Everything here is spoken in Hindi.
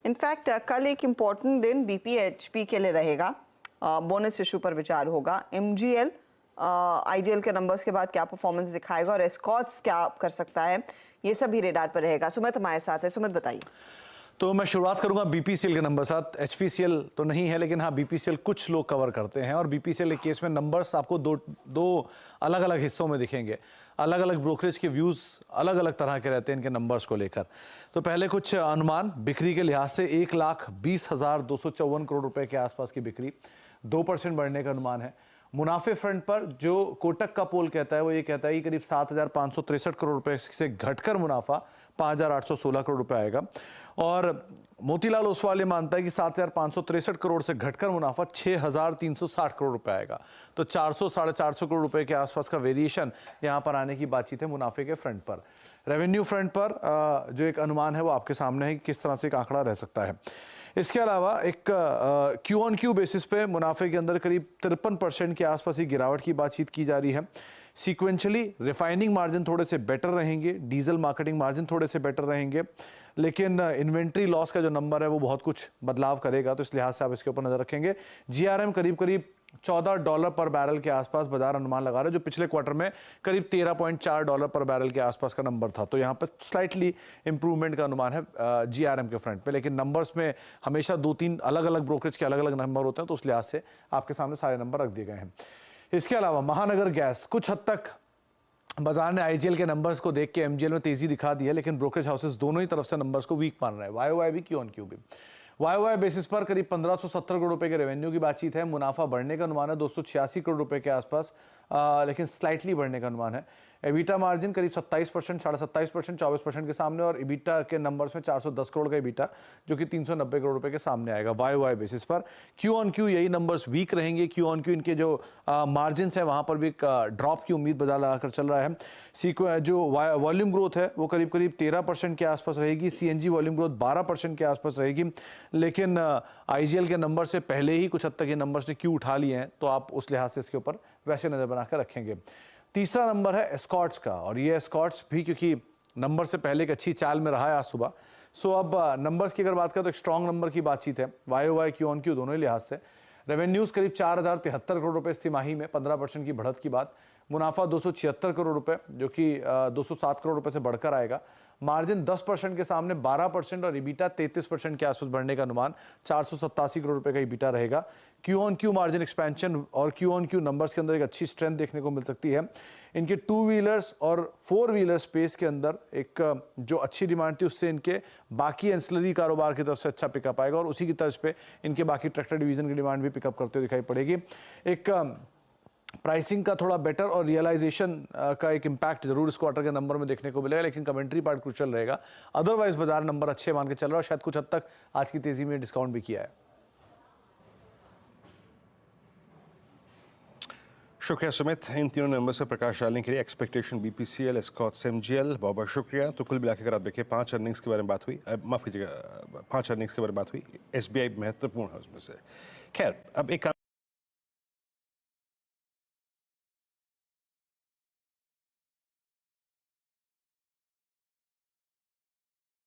इनफैक्ट कल एक इम्पॉर्टेंट दिन बीपीएचपी के लिए रहेगा। बोनस इशू पर विचार होगा। एमजीएल आईजीएल के नंबर्स के बाद क्या परफॉर्मेंस दिखाएगा और एस्कॉर्ट्स क्या कर सकता है, ये सब भी रेडार पर रहेगा। सुमित हमारे साथ है। सुमित बताइए। तो मैं शुरुआत करूंगा बीपीसीएल के नंबर साथ। एचपीसीएल तो नहीं है, लेकिन हाँ बीपीसीएल कुछ लोग कवर करते हैं और बीपीसीएल के केस में नंबर्स आपको दो अलग अलग हिस्सों में दिखेंगे। अलग अलग ब्रोकरेज के व्यूज़ अलग अलग तरह के रहते हैं इनके नंबर्स को लेकर। तो पहले कुछ अनुमान बिक्री के लिहाज से 1,20,254 करोड़ रुपए के आसपास की बिक्री, 2% बढ़ने का अनुमान है। मुनाफे फ्रंट पर जो कोटक का पोल कहता है वो ये कहता है कि करीब 7,563 करोड़ रुपए से घटकर मुनाफा 5,816 करोड़ रुपए आएगा। और मोतीलाल ओसवाल ये मानता है कि 7,563 करोड़ से घटकर मुनाफा 6,360 करोड़ रुपए आएगा। तो 400-450 करोड़ रुपए के आसपास का वेरिएशन यहाँ पर आने की बातचीत है मुनाफे के फ्रंट पर। रेवेन्यू फ्रंट पर जो एक अनुमान है वो आपके सामने है कि किस तरह से एक आंकड़ा रह सकता है। इसके अलावा एक क्यू ऑन क्यू बेसिस पे मुनाफे के अंदर करीब 53% के आसपास ही गिरावट की बातचीत की जा रही है। सीक्वेंशली रिफाइनिंग मार्जिन थोड़े से बेटर रहेंगे, डीजल मार्केटिंग मार्जिन थोड़े से बेटर रहेंगे, लेकिन इन्वेंट्री लॉस का जो नंबर है वो बहुत कुछ बदलाव करेगा। तो इस लिहाज से आप इसके ऊपर नजर रखेंगे। जीआरएम करीब करीब $14 पर बैरल के आसपास बाजार अनुमान लगा रहा है, जो पिछले क्वार्टर में करीब $13.4 पर बैरल के आसपास का नंबर था। तो यहाँ पर स्लाइटली इंप्रूवमेंट का अनुमान है जीआरएम के फ्रंट पे, लेकिन नंबर्स में हमेशा 2-3 अलग अलग ब्रोकरेज के अलग अलग नंबर होते हैं, तो उस लिहाज से आपके सामने सारे नंबर रख दिए गए हैं। इसके अलावा महानगर गैस, कुछ हद तक बाजार ने आईजीएल के नंबर्स को देख के एमजीएल में तेजी दिखा दी है, लेकिन ब्रोकरेज हाउसेस दोनों ही तरफ से नंबर्स को वीक मान रहे हैं, वाईओवाई भी क्यू ऑन क्यू भी। वाईओवाई बेसिस पर करीब 1,570 करोड़ रुपए के रेवेन्यू की बातचीत है। मुनाफा बढ़ने का अनुमान है 286 करोड़ रुपए के आसपास, लेकिन स्लाइटली बढ़ने का अनुमान है। एबिटा मार्जिन करीब 27%, 27.5%, 24% के सामने, और एबिटा के नंबर्स में 410 करोड़ का एबिटा जो कि 390 करोड़ रुपए के सामने आएगा वाईओवाई बेसिस पर। क्यू ऑन क्यू यही नंबर्स वीक रहेंगे। क्यू ऑन क्यू इनके जो मार्जिन है वहां पर भी एक ड्रॉप की उम्मीद बाजार लगाकर चल रहा है। जो वॉल्यूम ग्रोथ है वो करीब करीब 13% के आसपास रहेगी। सीएनजी वॉल्यूम ग्रोथ 12% के आसपास रहेगी, लेकिन आईजीएल के नंबर से पहले ही कुछ हद तक ये नंबर्स ने क्यों उठा लिए हैं, तो आप उस लिहाज से इसके ऊपर वैसे नजर बनाकर रखेंगे। तीसरा नंबर है एस्कॉर्ट्स का, और ये एस्कॉर्ट्स भी क्योंकि नंबर से पहले एक अच्छी चाल में रहा है आज सुबह। सो अब नंबर्स की अगर बात करें तो एक स्ट्रॉन्ग नंबर की बातचीत है वाईओवाई क्यू ऑन क्यू दोनों ही लिहाज से। रेवेन्यूज करीब 4,073 करोड़ रुपए इस तिमाही में, 15% की बढ़त की बात। मुनाफा 276 करोड़ रुपए जो कि 207 करोड़ रुपए से बढ़कर आएगा। मार्जिन 10% के सामने 12%, और इबिटा 33% के आसपास बढ़ने का अनुमान, 487 करोड़ रुपए का इबिटा रहेगा। Q on Q margin expansion और क्यू ऑन क्यू नंबर्स के अंदर एक अच्छी स्ट्रेंथ देखने को मिल सकती है। इनके 2 व्हीलर्स और 4 व्हीलर स्पेस के अंदर एक जो अच्छी डिमांड थी उससे इनके बाकी एंसिलरी कारोबार की तरफ से अच्छा पिकअप आएगा, और उसी की तर्ज पे इनके बाकी ट्रैक्टर डिवीजन की डिमांड भी पिकअप करते हुए दिखाई पड़ेगी। एक प्राइसिंग का थोड़ा बेटर और रियलाइजेशन का एक इम्पैक्ट जरूर इस क्वार्टर के नंबर में देखने को मिलेगा, लेकिन कमेंट्री पार्ट क्रूशियल रहेगा। अदरवाइज बाजार नंबर अच्छे मान के चल रहा है, और शायद कुछ हद तक आज की तेजी में डिस्काउंट भी किया है। शुक्रिया सुमित। इन तीनों नंबर से प्रकाश डालने के लिए। एक्सपेक्टेशन बीपीसीएल, एस्कॉर्ट्स, एमजीएल, बहुत बहुत शुक्रिया। तो कुल मिलाकर अगर आप देखें 5 अर्निंग्स के बारे में बात हुई, माफ कीजिएगा 5 अर्निंग्स के बारे में बात हुई। एसबीआई महत्वपूर्ण है उसमें से। खैर अब एक